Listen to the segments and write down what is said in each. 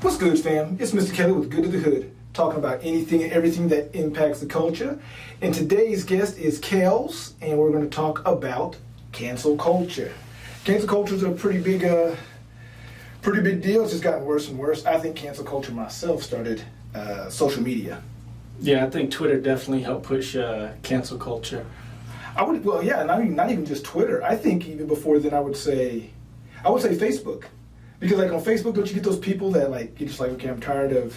What's good, fam? It's Mr. Kelly with Good to the Hood, talking about anything and everything that impacts the culture. And today's guest is Kells, and we're going to talk about cancel culture. Cancel culture is a pretty big deal. It's just gotten worse and worse. I think cancel culture myself started social media. Yeah, I think Twitter definitely helped push cancel culture. Not even just Twitter. I think even before then, I would say Facebook. Because like on Facebook, don't you get those people that like you're just like, okay, I'm tired of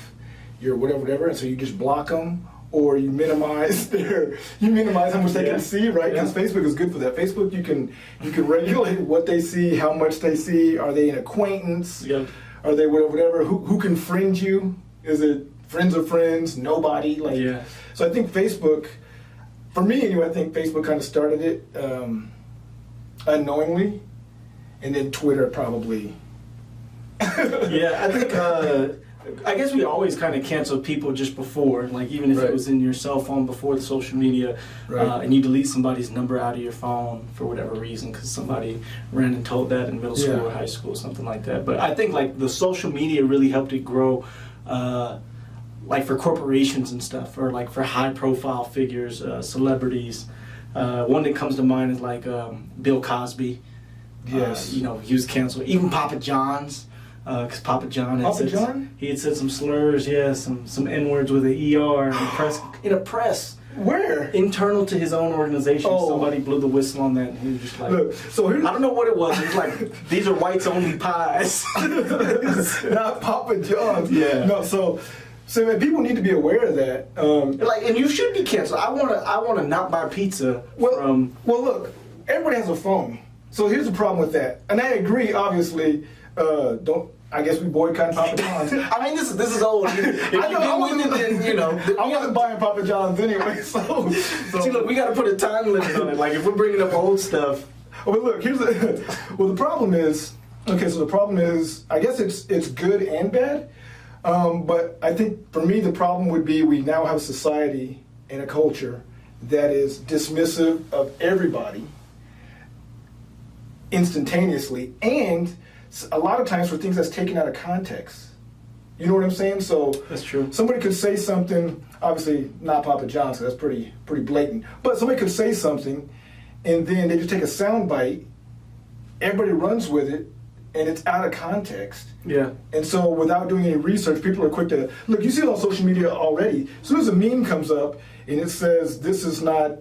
your whatever, and so you just block them or you minimize how much they can see, right? Because Facebook is good for that. Facebook, you can regulate what they see, how much they see. Are they an acquaintance? Yep. Are they whatever? Who can friend you? Is it friends of friends? Nobody? So I think Facebook, for me anyway, I think Facebook kind of started it unknowingly, and then Twitter probably. Yeah, I think, I guess we always kind of cancel people just before, like even if it was in your cell phone before the social media, and you delete somebody's number out of your phone for whatever reason, because somebody ran and told that in middle school or high school, something like that. But I think like the social media really helped it grow, like for corporations and stuff, or like for high profile figures, celebrities. One that comes to mind is like Bill Cosby. Yes. He was canceled. Even Papa John's. Because Papa John he had said some slurs, some N-words with an ER in a press. Where? Internal to his own organization. Oh. Somebody blew the whistle on that, and he was just like, look, I don't know what it was. It was like, these are whites only pies. Not Papa John's. Yeah. No, so man, people need to be aware of that. And you should be canceled. I wanna not buy pizza Well, look, everybody has a phone. So here's the problem with that. And I agree, obviously, I guess we boycott Papa John's. I mean, this is old. If I wasn't buying Papa John's anyway, so. See, look, we got to put a time limit on it. Like, if we're bringing up old stuff. Well, look, the problem is, I guess it's good and bad, but I think for me the problem would be we now have a society and a culture that is dismissive of everybody instantaneously, and a lot of times for things that's taken out of context. You know what I'm saying? So that's true. Somebody could say something, obviously not Papa John's, that's pretty blatant, but somebody could say something and then they just take a sound bite, everybody runs with it, and it's out of context. Yeah. And so without doing any research, people are quick to, look, you see it on social media already. As soon as a meme comes up and it says this is not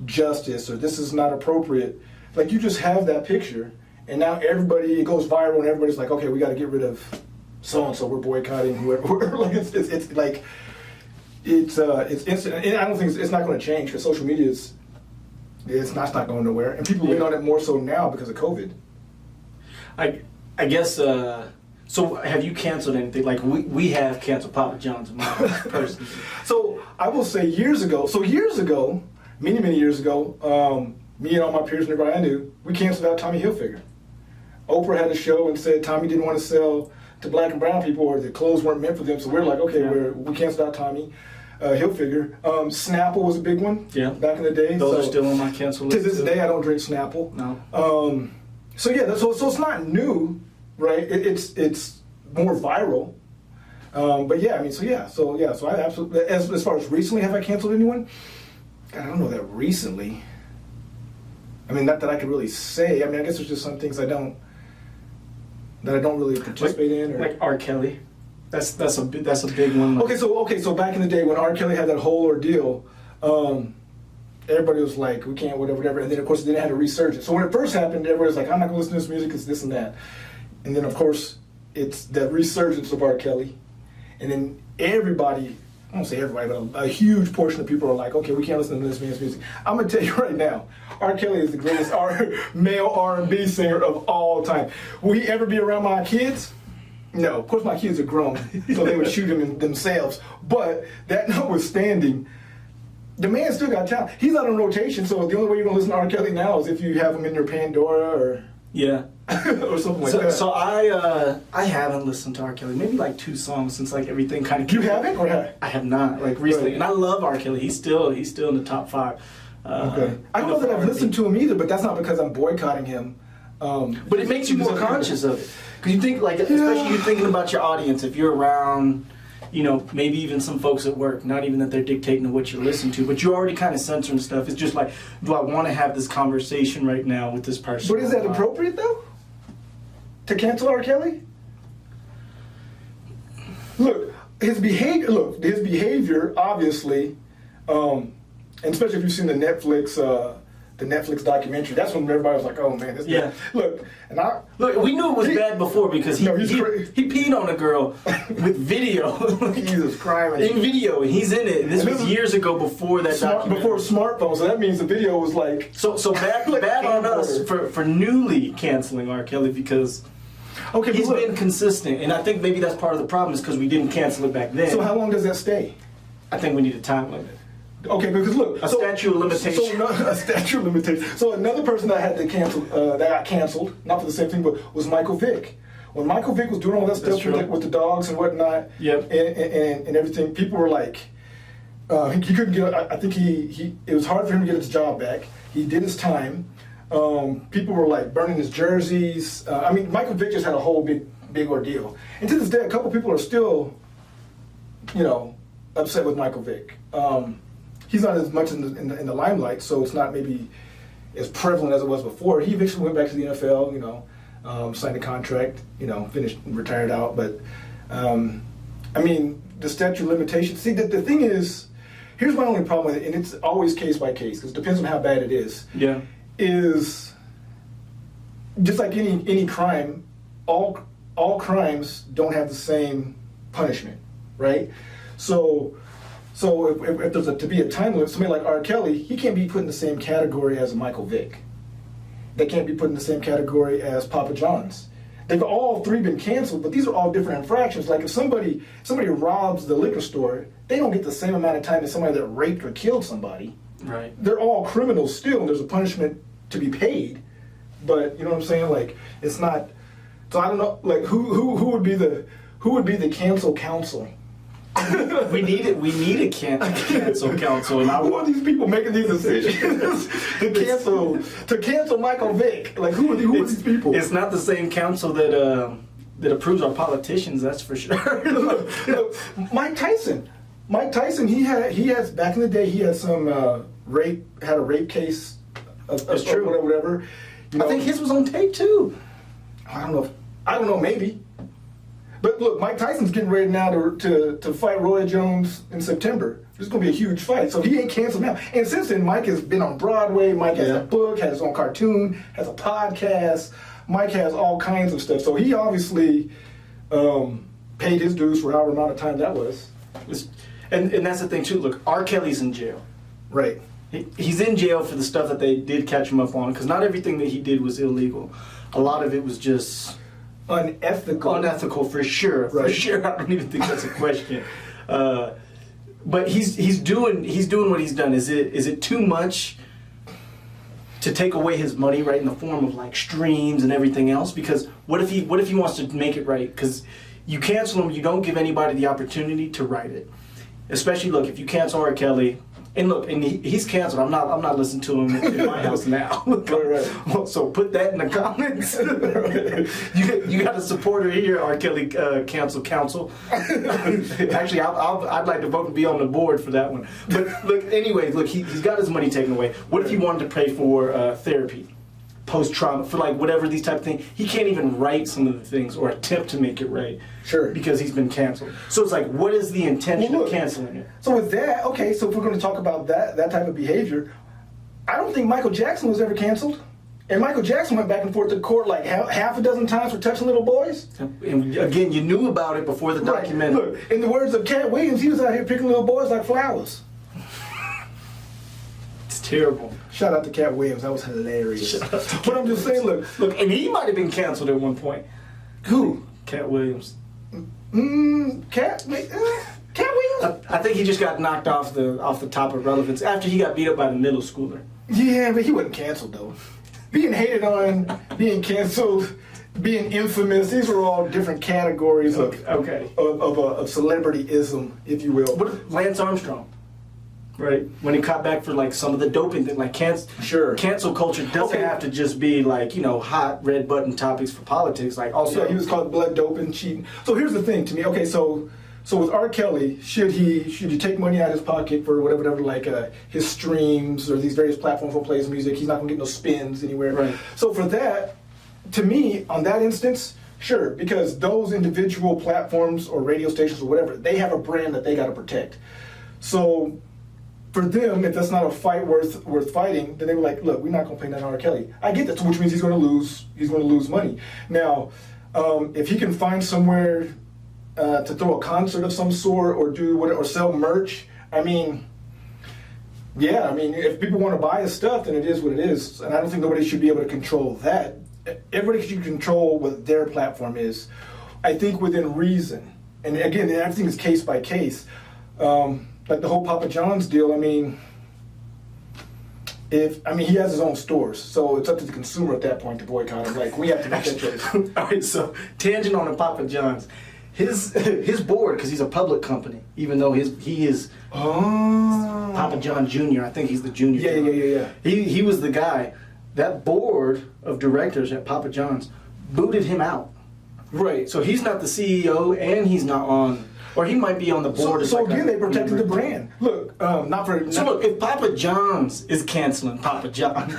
justice or this is not appropriate, like you just have that picture. And now it goes viral, and everybody's like, okay, we got to get rid of so-and-so, we're boycotting whoever. Like it's instant, and I don't think it's not going to change, because social media it's not going nowhere, and people lean on it more so now because of COVID. I guess, so have you canceled anything? Like we have canceled Papa John's in my house, personally. So I will say years ago, many years ago, me and all my peers and everybody I knew, we canceled out Tommy Hilfiger. Oprah had a show and said Tommy didn't want to sell to black and brown people, or the clothes weren't meant for them. So we're like, okay, we canceled out Tommy Hilfiger. Snapple was a big one back in the day. Those are still on my cancel list. To this day, I don't drink Snapple. No. So it's not new, right? It's more viral. But yeah, I mean, so I absolutely, as far as recently, have I canceled anyone? God, I don't know that recently. I mean, not that I could really say. I mean, I guess there's just some things I don't really participate in. Or like R. Kelly. That's a big one. Okay, so back in the day when R. Kelly had that whole ordeal, everybody was like, we can't, whatever, and then of course they didn't have to research it. So when it first happened, everybody was like, I'm not gonna listen to this music, it's this and that. And then of course it's the resurgence of R. Kelly, and then everybody, I won't say everybody, but a huge portion of people are like, okay, we can't listen to this man's music. I'm gonna tell you right now, R. Kelly is the greatest male R&B singer of all time. Will he ever be around my kids? No, of course my kids are grown, so they would shoot him themselves. But that notwithstanding, the man still got talent. He's not on rotation, so the only way you're gonna listen to R. Kelly now is if you have him in your Pandora or or something like that. So I haven't listened to R. Kelly, maybe like 2 songs since like everything kind of. You haven't, or have? I have not, like recently, and I love R. Kelly. He's still in the top 5. Okay. I don't know that I've listened to him either, but that's not because I'm boycotting him. But it makes you more conscious of it. Because you think, like, especially you're thinking about your audience. If you're around, you know, maybe even some folks at work, not even that they're dictating to what you listen to, but you're already kind of censoring stuff. It's just like, do I want to have this conversation right now with this person? But is that appropriate, though? To cancel R. Kelly? Look, his behavior, obviously, and especially if you've seen the Netflix documentary, that's when everybody was like, "Oh man, this guy." Look, we knew it was bad before because he peed on a girl with video. Jesus Christ! In video, and he's in it. And this was years ago before that documentary. Before smartphones, so that means the video was like. So bad on us for newly canceling R. Kelly because. Okay, he's been consistent, and I think maybe that's part of the problem is because we didn't cancel it back then. So how long does that stay? I think we need a time limit. Okay, because look, a statute of limitation. A statute of limitation. So another person that had to cancel, that got canceled, not for the same thing, but was Michael Vick. When Michael Vick was doing all that stuff with the dogs and whatnot, and everything, people were like, he couldn't get. I think it was hard for him to get his job back. He did his time. People were like burning his jerseys. I mean, Michael Vick just had a whole big ordeal. And to this day, a couple people are still, you know, upset with Michael Vick. He's not as much in the limelight, so it's not maybe as prevalent as it was before. He eventually went back to the NFL, you know, signed a contract, you know, retired out. But I mean, the statute of limitations. See, the thing is, here's my only problem with it, and it's always case by case because it depends on how bad it is. Yeah. Is just like any crime, all crimes don't have the same punishment, right? So if there's to be a time limit, somebody like R. Kelly, he can't be put in the same category as Michael Vick. They can't be put in the same category as Papa John's. They've all three been canceled, but these are all different infractions. Like if somebody robs the liquor store, they don't get the same amount of time as somebody that raped or killed somebody. Right. They're all criminals still, and there's a punishment to be paid. But you know what I'm saying? Like it's not. So I don't know. Like who would be the cancel council? we need a cancel council. And who are these people making these decisions to cancel Michael Vick? Like who are these people? It's not the same council that approves our politicians. That's for sure. Look, Mike Tyson, he has back in the day he had some rape case. That's true. Whatever. You know, I think his was on tape too. I don't know. Maybe. But look, Mike Tyson's getting ready now to fight Roy Jones in September. This is going to be a huge fight. So he ain't canceled now. And since then, Mike has been on Broadway. Mike has a book, has his own cartoon, has a podcast. Mike has all kinds of stuff. So he obviously paid his dues for however amount of time that was. And that's the thing too. Look, R. Kelly's in jail. Right. He's in jail for the stuff that they did catch him up on, because not everything that he did was illegal. A lot of it was just unethical for sure. Right. For sure, I don't even think that's a question. But he's doing what he's done. Is it too much to take away his money, right, in the form of like streams and everything else? Because what if he wants to make it right? Because you cancel him, you don't give anybody the opportunity to write it. Especially, look, if you cancel R. Kelly. And look, and he's canceled. I'm not listening to him in my house now. Right. So put that in the comments. you got a supporter here, R. Kelly cancel council. Actually, I'd like to vote and be on the board for that one. But look, anyway, look, he's got his money taken away. What if he wanted to pay for therapy, post-trauma, for like whatever these type of things? He can't even write some of the things or attempt to make it right. Sure. Because he's been canceled. So it's like, what is the intention of canceling it? So with that, okay, so if we're going to talk about that type of behavior, I don't think Michael Jackson was ever canceled. And Michael Jackson went back and forth to court like half a dozen times for touching little boys. And again, you knew about it before the documentary. Look, in the words of Cat Williams, he was out here picking little boys like flowers. It's terrible. Shout out to Cat Williams. That was hilarious. But I'm just saying, look, and he might have been canceled at one point. Who? Cat Williams. Cat Williams? I think he just got knocked off the top of relevance after he got beat up by the middle schooler. Yeah, but he wasn't canceled though. Being hated on, being canceled, being infamous, these were all different categories of celebrityism, if you will. What Lance Armstrong? Right. When he caught back for like some of the doping thing, like cancel culture doesn't have to just be like, you know, hot red button topics for politics. Like also, he was called blood doping, cheating. So here's the thing to me. Okay, so with R. Kelly, should he take money out of his pocket for whatever like his streams or these various platforms where he plays music? He's not gonna get no spins anywhere. Right. So for that, to me, on that instance, sure, because those individual platforms or radio stations or whatever, they have a brand that they got to protect. So for them, if that's not a fight worth fighting, then they were like, look, we're not going to pay that on R. Kelly. I get that, which means he's going to lose money. Now, if he can find somewhere to throw a concert of some sort or do or sell merch, I mean, yeah, I mean, if people want to buy his stuff, then it is what it is, and I don't think nobody should be able to control that. Everybody should control what their platform is, I think, within reason. And again, everything is case by case. Like the whole Papa John's deal, I mean, he has his own stores, so it's up to the consumer at that point to boycott him. Like, we have to make that choice. All right, so tangent on the Papa John's. His board, because he's a public company, even though he is Papa John Jr. I think he's the junior. Yeah. He was the guy. That board of directors at Papa John's booted him out. Right. So he's not the CEO, and he's not on, or he might be on the board. So again, they protected the brand. Look, look, if Papa John's is canceling Papa John,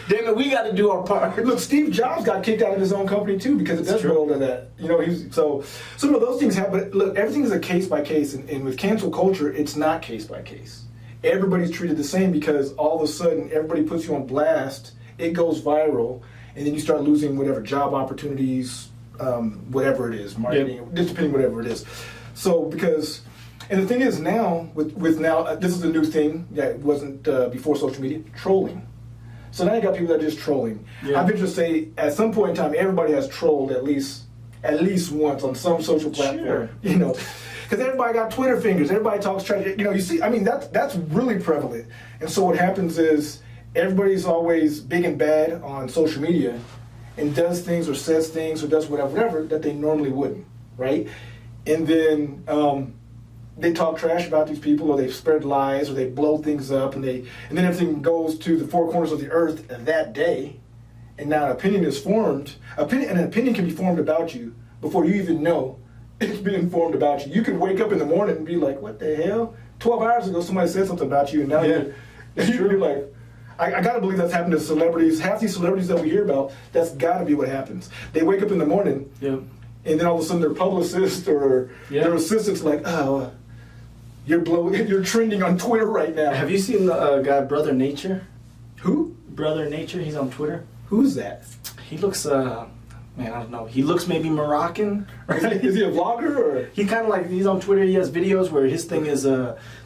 damn it, we got to do our part. Look, Steve Jobs got kicked out of his own company too because it does roll to that. You know, so no, those things happen. But look, everything is a case by case, and with cancel culture, it's not case by case. Everybody's treated the same because all of a sudden everybody puts you on blast, it goes viral, and then you start losing whatever job opportunities, whatever it is, marketing, just depending whatever it is. So and the thing is now, with now, this is a new thing that wasn't before social media, trolling. So now you got people that are just trolling. Yeah. I venture to say at some point in time, everybody has trolled at least once on some social platform. Sure. You know. Because everybody got Twitter fingers, everybody talks trash. You know, you see, I mean, that's really prevalent. And so what happens is everybody's always big and bad on social media and does things or says things or does whatever that they normally wouldn't, right? And then they talk trash about these people, or they spread lies, or they blow things up, and then everything goes to the four corners of the earth that day. And now an opinion is formed. An opinion can be formed about you before you even know it's been informed about you. You can wake up in the morning and be like, what the hell? 12 hours ago, somebody said something about you, and now you're like, I gotta believe that's happened to celebrities. Half these celebrities that we hear about, that's gotta be what happens. They wake up in the morning, and then all of a sudden their publicist or their assistant's like, oh, you're trending on Twitter right now. Have you seen the guy Brother Nature? Who? Brother Nature, he's on Twitter. Who's that? He looks, man, I don't know. He looks maybe Moroccan. Right? Is he a vlogger or? He kind of like, he's on Twitter. He has videos where his thing is,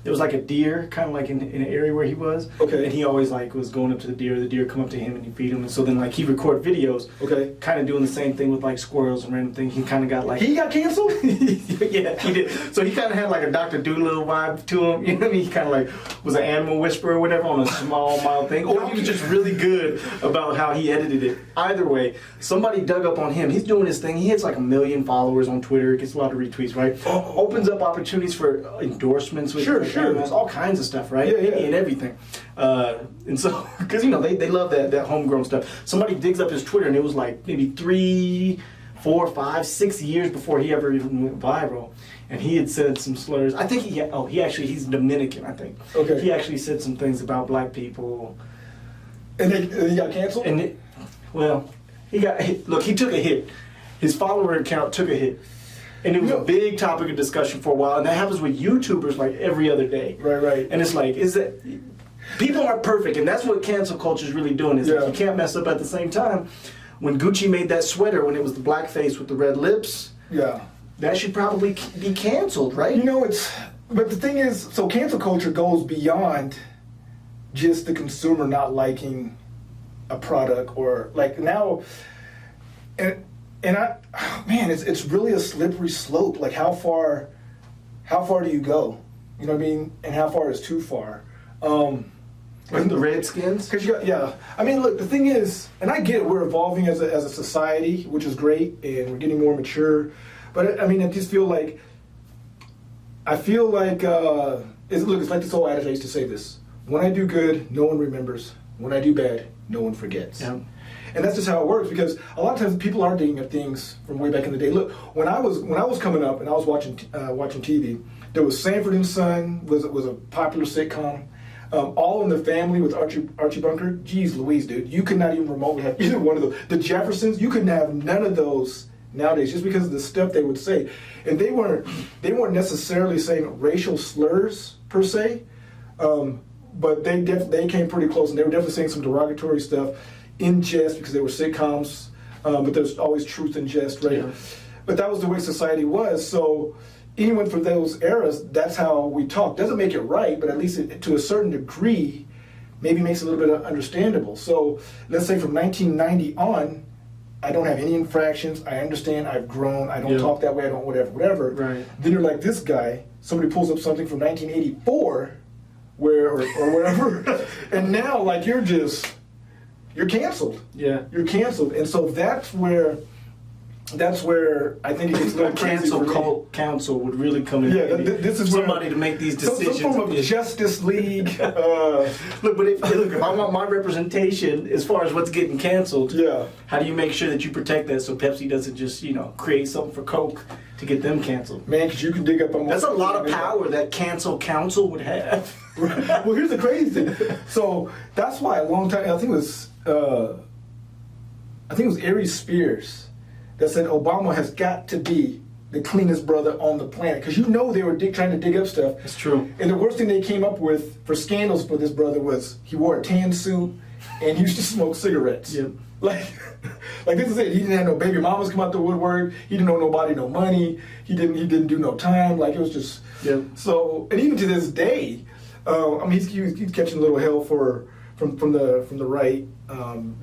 there was like a deer kind of like in an area where he was. Okay. And he always like was going up to the deer come up to him and he feed him. And so then like he record videos. Okay. Kind of doing the same thing with like squirrels and random things. He kind of got like. He got canceled? Yeah, he did. So he kind of had like a Dr. Doolittle vibe to him. You know what I mean? He kind of like was an animal whisperer or whatever on a small, mild thing. Or he was just really good about how he edited it. Either way, somebody dug up on him. He's doing his thing. He has like 1 million followers on Twitter. Gets a lot of retweets, right? Opens up opportunities for endorsements with animals, all kinds of stuff, right? Yeah. And everything. And so, because, you know, they love that homegrown stuff. Somebody digs up his Twitter and it was like maybe 3, 4, 5, 6 years before he ever even went viral. And he had said some slurs. I think he's Dominican, I think. Okay. He actually said some things about black people. And he got canceled? And he took a hit. His follower count took a hit. And it was a big topic of discussion for a while. And that happens with YouTubers like every other day. Right. And it's like, people aren't perfect. And that's what cancel culture is really doing. Is like you can't mess up at the same time. When Gucci made that sweater, when it was the black face with the red lips, that should probably be canceled, right? You know, but the thing is, so cancel culture goes beyond just the consumer not liking a product or like now, it's really a slippery slope. Like how far do you go? You know what I mean? And how far is too far? Like the Redskins? I mean, look, the thing is, and I get it, we're evolving as a society, which is great, and we're getting more mature. But I mean, I just feel like, Look, it's like this old adage. I used to say this: when I do good, no one remembers. When I do bad, no one forgets. Yeah. And that's just how it works, because a lot of times people are digging at things from way back in the day. Look, when I was coming up and I was watching TV, there was Sanford and Son was a popular sitcom. All in the Family with Archie Bunker. Geez Louise, dude, you could not even remotely have either one of those. The Jeffersons, you couldn't have none of those nowadays, just because of the stuff they would say. And they weren't necessarily saying racial slurs per se, but they came pretty close, and they were definitely saying some derogatory stuff in jest, because they were sitcoms. But there's always truth in jest, right? Yeah. But that was the way society was. So even for those eras, that's how we talk. Doesn't make it right, but at least to a certain degree, maybe makes it a little bit understandable. So let's say from 1990 on, I don't have any infractions. I understand. I've grown. I don't talk that way. I don't whatever. Right. Then you're like this guy. Somebody pulls up something from 1984, or whatever, and now like you're canceled. Yeah. You're canceled, and so that's where I think it gets a little crazy. Cancel council would really come in. Yeah, this is somebody to make these decisions. Some form of Justice League. Look, if I want my representation as far as what's getting canceled, how do you make sure that you protect that so Pepsi doesn't just create something for Coke to get them canceled? Man, because you can dig up on. That's a lot of power that cancel council would have. Well, here's the crazy thing. So that's why a long time, I think it was Aries Spears that said Obama has got to be the cleanest brother on the planet, because they were trying to dig up stuff. That's true. And the worst thing they came up with for scandals for this brother was he wore a tan suit and he used to smoke cigarettes. Yep. Like this is it. He didn't have no baby mamas come out the woodwork. He didn't owe nobody no money. He didn't do no time. Like it was just. Yep. So, and even to this day, he's catching a little hell from the right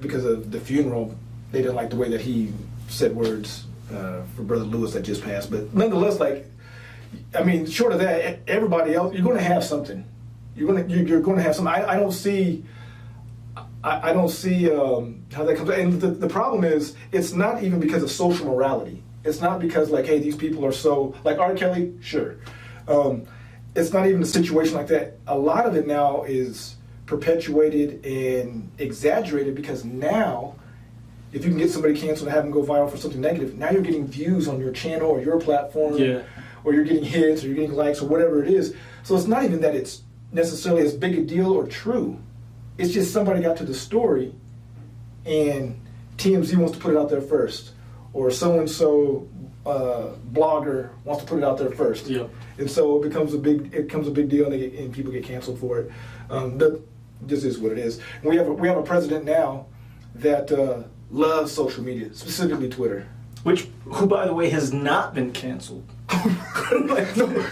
because of the funeral. They didn't like the way that he said words for Brother Lewis that just passed. But nonetheless, short of that, everybody else, you're going to have something. You're going to have something. I don't see how that comes. And the problem is, it's not even because of social morality. It's not because hey, these people are so like R. Kelly. Sure, it's not even a situation like that. A lot of it now is perpetuated and exaggerated, because now, if you can get somebody canceled and have them go viral for something negative, now you're getting views on your channel or your platform, or you're getting hits, or you're getting likes, or whatever it is. So it's not even that it's necessarily as big a deal or true. It's just somebody got to the story, and TMZ wants to put it out there first, or so-and-so blogger wants to put it out there first. Yeah. And so it becomes a big deal, and people get canceled for it. This is what it is. And we have a president now that loves social media, specifically Twitter. Who, by the way, has not been canceled.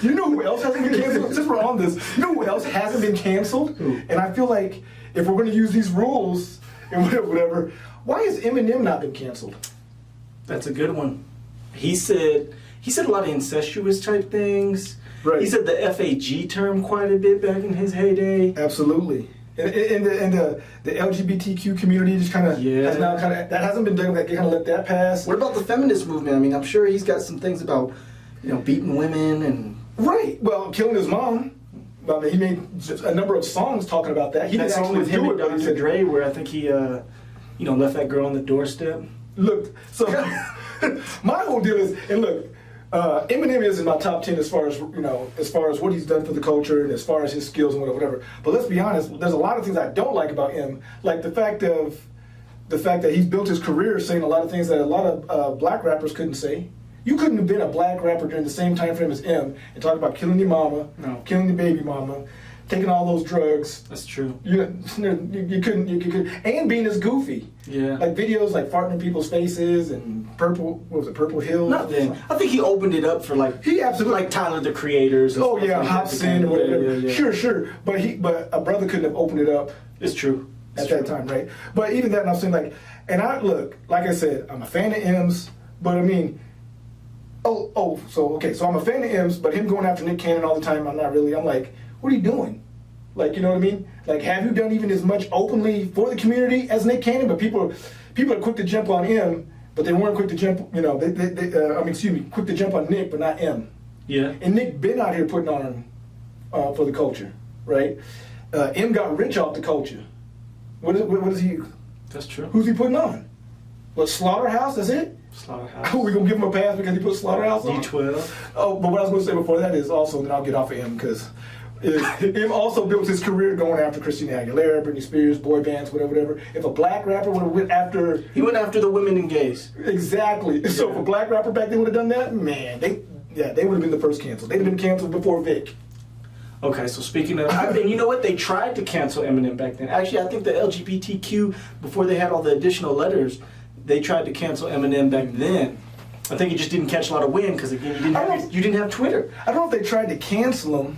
You know who else hasn't been canceled? Since we're on this, you know who else hasn't been canceled? Who? And I feel like if we're going to use these rules and whatever, why has Eminem not been canceled? That's a good one. He said a lot of incestuous type things. Right. He said the FAG term quite a bit back in his heyday. Absolutely. And the LGBTQ community just kind of has now that hasn't been done. They kind of let that pass. What about the feminist movement? I mean, I'm sure he's got some things about beating women and well, killing his mom. I mean, he made a number of songs talking about that. He that didn't song actually with him do and it, but he Dr. said, Dre, where I think he left that girl on the doorstep. Look, so my whole deal is, and look, Eminem is in my top 10 as far as what he's done for the culture and as far as his skills and whatever. But let's be honest, there's a lot of things I don't like about him, like the fact that he's built his career saying a lot of things that a lot of black rappers couldn't say. You couldn't have been a black rapper during the same time frame as M and talk about killing your mama, killing your baby mama, taking all those drugs. That's true. You couldn't, and being as goofy. Yeah. Like videos like farting in people's faces and Purple Hills. Not then. I think he opened it up for he absolutely like Tyler the Creators. Oh yeah, Hot Sin or whatever. Yeah. Sure. But a brother couldn't have opened it up. It's true. At that time, right? But even that, and I'm saying like I said, I'm a fan of M's, but I mean, so I'm a fan of M's, but him going after Nick Cannon all the time, I'm not really. I'm like, what are you doing? Like, you know what I mean? Like, have you done even as much openly for the community as Nick Cannon? But people are quick to jump on M, but they weren't quick to jump. Quick to jump on Nick, but not M. Yeah. And Nick been out here putting on for the culture, right? M got rich off the culture. What is he? That's true. Who's he putting on? What, Slaughterhouse? That's it? Slaughterhouse. We gonna give him a pass because he put Slaughterhouse on? D12. Oh, but what I was gonna say before that is also, and then I'll get off of M because M also built his career going after Christina Aguilera, Britney Spears, boy bands, whatever. If a black rapper would have went after... He went after the women and gays. Exactly. Yeah. So if a black rapper back then would have done that, man, they would have been the first canceled. They'd have been canceled before Vic. Okay, so speaking of, and you know what? They tried to cancel Eminem back then. Actually, I think the LGBTQ, before they had all the additional letters, they tried to cancel Eminem back then. I think he just didn't catch a lot of wind because, again, you didn't have Twitter. I don't know if they tried to cancel him.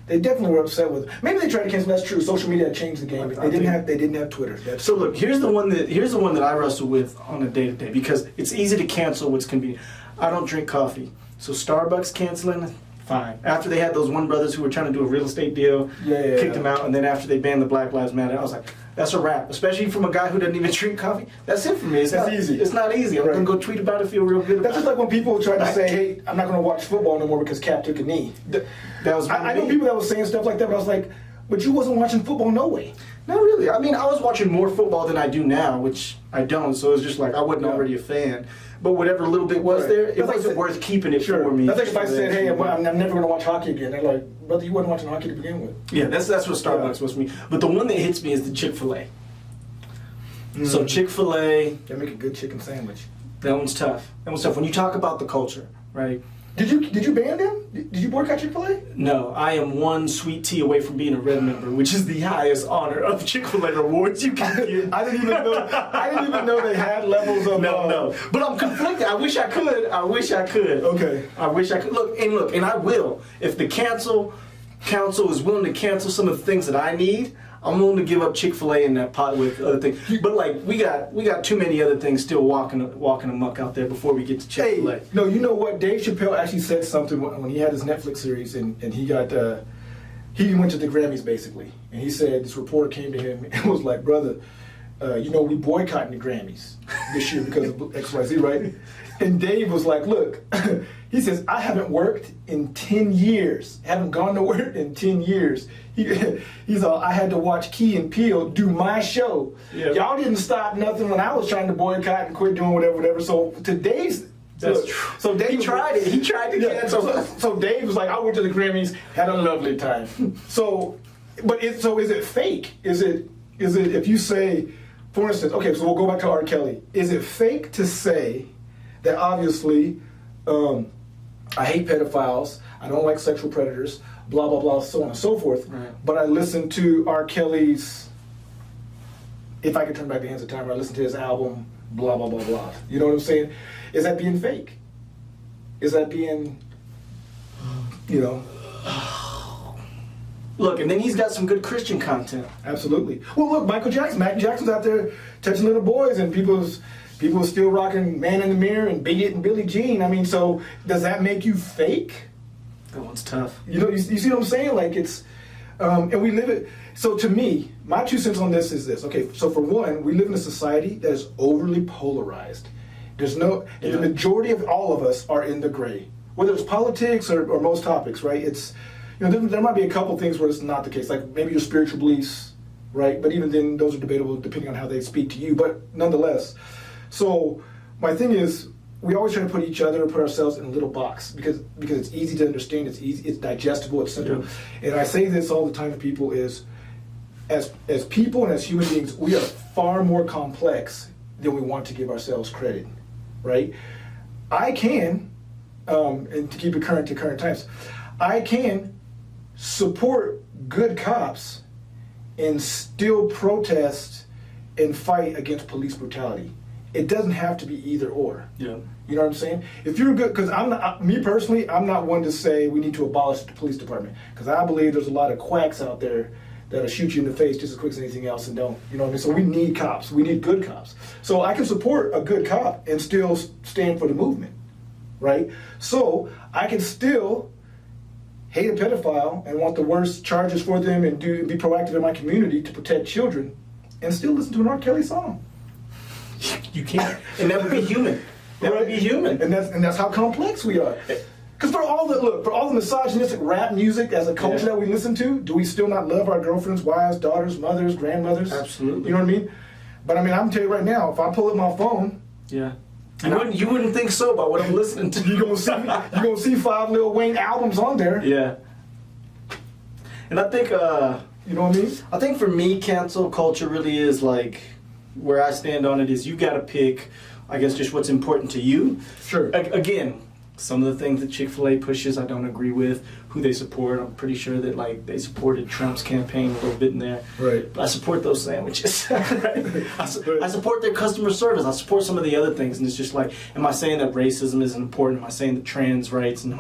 They definitely were upset with it. Maybe they tried to cancel him. That's true. Social media had changed the game. They didn't have Twitter. So look, here's the one that I wrestle with on a day-to-day because it's easy to cancel what's convenient. I don't drink coffee, so Starbucks canceling, fine. After they had those one brothers who were trying to do a real estate deal, kicked them out, and then after they banned the Black Lives Matter, I was like, that's a wrap. Especially from a guy who doesn't even drink coffee. That's it for me. It's easy. It's not easy. I'm gonna go tweet about it, feel real good about it. That's just like when people try to say, hey, I'm not gonna watch football no more because Cap took a knee. That was I know people that was saying stuff like that, but I was like, but you wasn't watching football no way. Not really. I mean, I was watching more football than I do now, which I don't, so it was just like I wasn't already a fan. But whatever little bit was there, it wasn't worth keeping it for me. That's like if I said, hey, I'm never going to watch hockey again. They're like, brother, you wasn't watching hockey to begin with. Yeah, that's what Starbucks was for me. But the one that hits me is the Chick-fil-A. So Chick-fil-A... They make a good chicken sandwich. That one's tough. When you talk about the culture, right? Did you ban them? Did you boycott Chick-fil-A? No, I am one sweet tea away from being a Red member, which is the highest honor of Chick-fil-A rewards you can get. I didn't even know they had levels of. No. But I'm conflicted. I wish I could. Okay. I wish I could. Look, and I will. If the council is willing to cancel some of the things that I need, I'm willing to give up Chick-fil-A in that pot with other things. But like we got too many other things still walking amok out there before we get to Chick-fil-A. Hey, no, you know what? Dave Chappelle actually said something when he had his Netflix series and he got he went to the Grammys basically, and he said this reporter came to him and was like, brother, we boycotting the Grammys this year because of XYZ, right? And Dave was like, look, he says, I haven't worked in 10 years, haven't gone to work in 10 years. He's all, I had to watch Key and Peele do my show. Yeah. Y'all didn't stop nothing when I was trying to boycott and quit doing whatever. So today's... That's true. So Dave tried it. He tried to cancel. So Dave was like, I went to the Grammys, had a lovely time. So is it fake? Is it if you say, for instance, okay, so we'll go back to R. Kelly. Is it fake to say that obviously I hate pedophiles, I don't like sexual predators, blah, blah, blah, so on and so forth, right. But I listen to R. Kelly's If I Could Turn Back the Hands of Time, or I listen to his album, blah, blah, blah, blah. You know what I'm saying? Is that being fake? Is that being, Look, and then he's got some good Christian content. Absolutely. Well, look, Michael Jackson's out there touching little boys, and people are still rocking Man in the Mirror and Beat It and Billie Jean. I mean, so does that make you fake? That one's tough. You see what I'm saying? Like it's, and we live it. So to me, my 2 cents on this is this. Okay, so for one, we live in a society that is overly polarized. There's no, the majority of all of us are in the gray, whether it's politics or most topics, right? It's, there might be a couple things where it's not the case, like maybe your spiritual beliefs, right? But even then, those are debatable depending on how they speak to you. But nonetheless, so my thing is, we always try to put each other, put ourselves in a little box because it's easy to understand, it's easy, it's digestible, it's simple. Yeah. And I say this all the time to people is, as people and as human beings, we are far more complex than we want to give ourselves credit, right? I can, and to keep it current to current times, I can support good cops and still protest and fight against police brutality. It doesn't have to be either or. Yeah. You know what I'm saying? If you're good, because me personally, I'm not one to say we need to abolish the police department, because I believe there's a lot of quacks out there that'll shoot you in the face just as quick as anything else and don't. You know what I mean? So we need cops. We need good cops. So I can support a good cop and still stand for the movement, right? So I can still hate a pedophile and want the worst charges for them and be proactive in my community to protect children and still listen to an R. Kelly song. You can't. And that would be human. That would be human. And that's how complex we are. Because for all the misogynistic rap music as a culture that we listen to, do we still not love our girlfriends, wives, daughters, mothers, grandmothers? Absolutely. You know what I mean? But I mean, I'm telling you right now, if I pull up my phone, you wouldn't think so about what I'm listening to. you're gonna see 5 Lil Wayne albums on there. Yeah. And I think you know what I mean? I think for me, cancel culture really is like where I stand on it is you got to pick, I guess, just what's important to you. Sure. Again, some of the things that Chick-fil-A pushes, I don't agree with. Who they support, I'm pretty sure that like they supported Trump's campaign a little bit in there. Right. But I support those sandwiches. Right? I support their customer service. I support some of the other things, and it's just like, am I saying that racism isn't important? Am I saying that trans rights and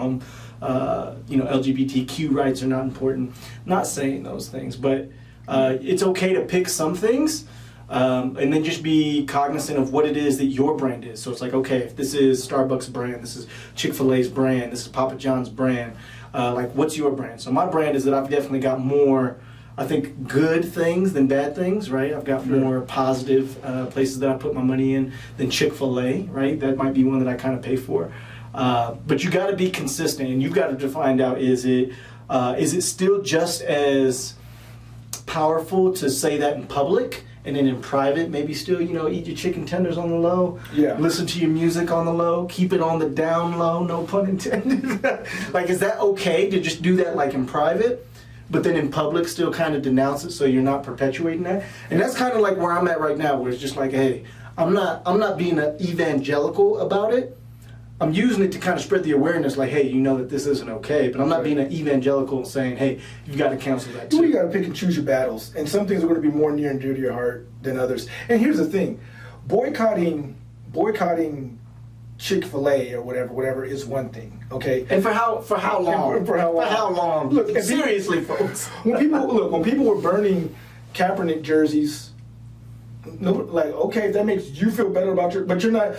LGBTQ rights are not important? I'm not saying those things, but it's okay to pick some things. And then just be cognizant of what it is that your brand is. So it's like, okay, if this is Starbucks brand, this is Chick-fil-A's brand, this is Papa John's brand, like what's your brand? So my brand is that I've definitely got more, I think, good things than bad things, right? I've got more positive places that I put my money in than Chick-fil-A, right? That might be one that I kind of pay for. But you got to be consistent, and you've got to find out, is it still just as powerful to say that in public? And then in private, maybe still, eat your chicken tenders on the low. Yeah. Listen to your music on the low. Keep it on the down low, no pun intended. Like, is that okay to just do that, like, in private? But then in public still kind of denounce it so you're not perpetuating that? And that's kind of like where I'm at right now, where it's just like, hey, I'm not being an evangelical about it. I'm using it to kind of spread the awareness, like, hey, you know that this isn't okay, but I'm not being an evangelical and saying, hey, you've got to cancel that too. You got to pick and choose your battles, and some things are going to be more near and dear to your heart than others. And here's the thing, boycotting Chick-fil-A or whatever is one thing, okay? And for how long? For how long? For how long? Look, seriously, folks. When people were burning Kaepernick jerseys, no, like, okay, if that makes you feel better about but you're not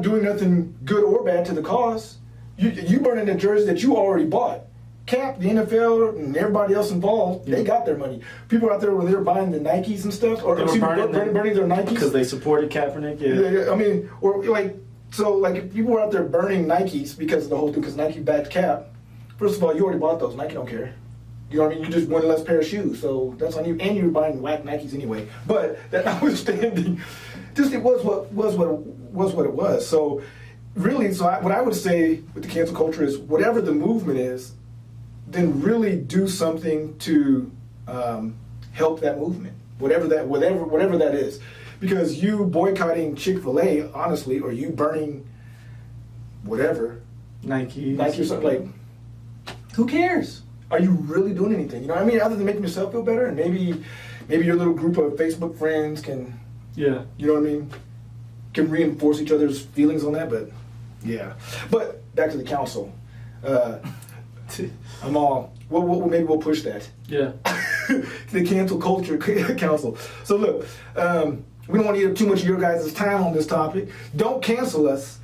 doing nothing good or bad to the cause. You burning the jersey that you already bought. Cap, the NFL, and everybody else involved, they got their money. People out there when they were buying the Nikes and stuff, or burning their Nikes because they supported Kaepernick. Yeah, I mean, or like, so like if people were out there burning Nikes because of the whole thing, because Nike backed Cap. First of all, you already bought those. Nike don't care. You know what I mean? You just one less pair of shoes, so that's on you. And you were buying whack Nikes anyway. But that notwithstanding, just it was what it was. So really, what I would say with the cancel culture is whatever the movement is, then really do something to help that movement, whatever that is. Because you boycotting Chick-fil-A, honestly, or you burning whatever Nike or something, like, who cares? Are you really doing anything? You know what I mean? Other than making yourself feel better, and maybe your little group of Facebook friends can, you know what I mean, can reinforce each other's feelings on that. But yeah, but back to the council. I'm all. Well, maybe we'll push that. Yeah. The cancel culture council. So look, we don't want to eat up too much of your guys' time on this topic. Don't cancel us.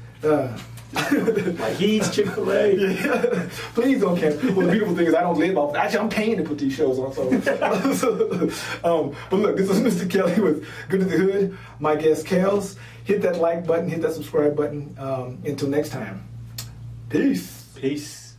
Like he's Chick-fil-A. Yeah. Please don't cancel. Well, the beautiful thing is I don't live off. Actually, I'm paying to put these shows on. But look, this is Mr. Kelly with Good to the Hood. My guest Kells. Hit that like button. Hit that subscribe button. Until next time. Peace. Peace.